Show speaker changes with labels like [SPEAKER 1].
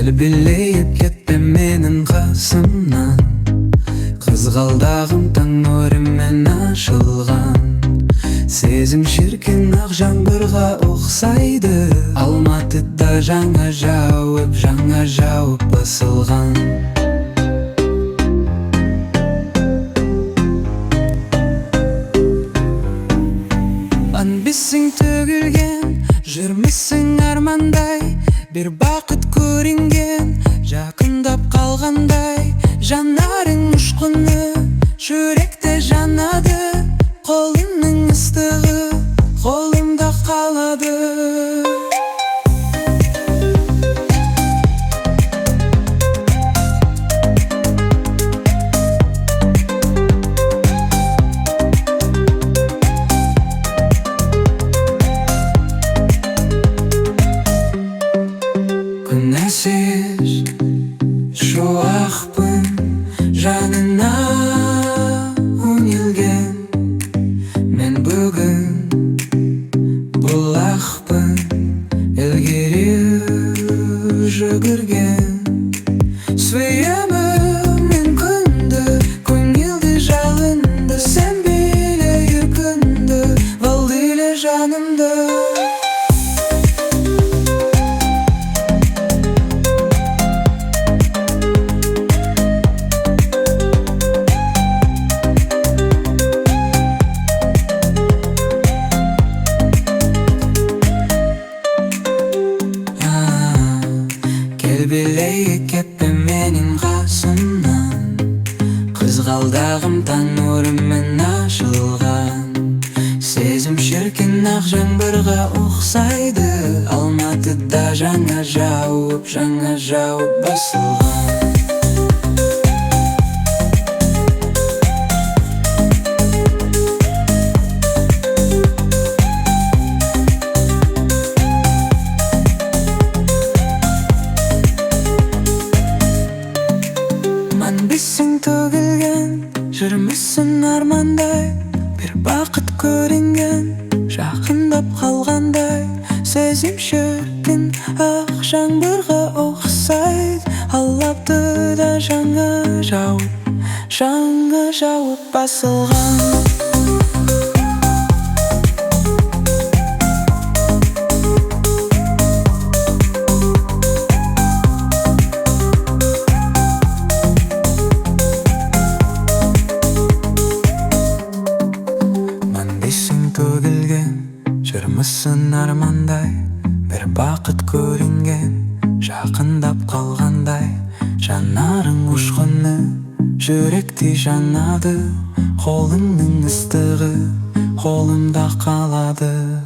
[SPEAKER 1] Келбелейіп кетпе менің қасымнан, қызғалдағым таң нұрымен ашылған. Сезім шіркін ақ жаңбырға ұқсайды, Алматыда жаңа жауып басылған. Анбесің төгілген, жүрмісің армандай, бір бақыт көрінген, жақындап қалғандай. Жанарың ұшқыны, жүректе жанады, қолыңның ыстығы қолымда қалады. Күнәсіз шуақпын, жанына үнелген. Мен бүгін бұлақпын, ілгері жүгірген. Сүйемін мен күнді, көңілді жалынды, сен биле күнді, валдиле жанымды. Келбелейіп кетпе менің қасымнан, қызғалдағым таң нұрымен ашылған. Сезім шіркін ақ жаңбырға ұқсайды, Алматыда жаңа жауып басылған. Анбесің төгілген, жүрмісің армандай, бір бақыт көрінген, жақындап қалғандай. Сезім шіркін ақ жаңбырға ұқсайды, Алматыда жаңа жауып басылған. Төгілген, жүрмісің армандай, бір бақыт көрінген, жақындап қалғандай. Жанарың ұшқыны, жүректе жанады, қолыңның ыстығы қолымда қалады.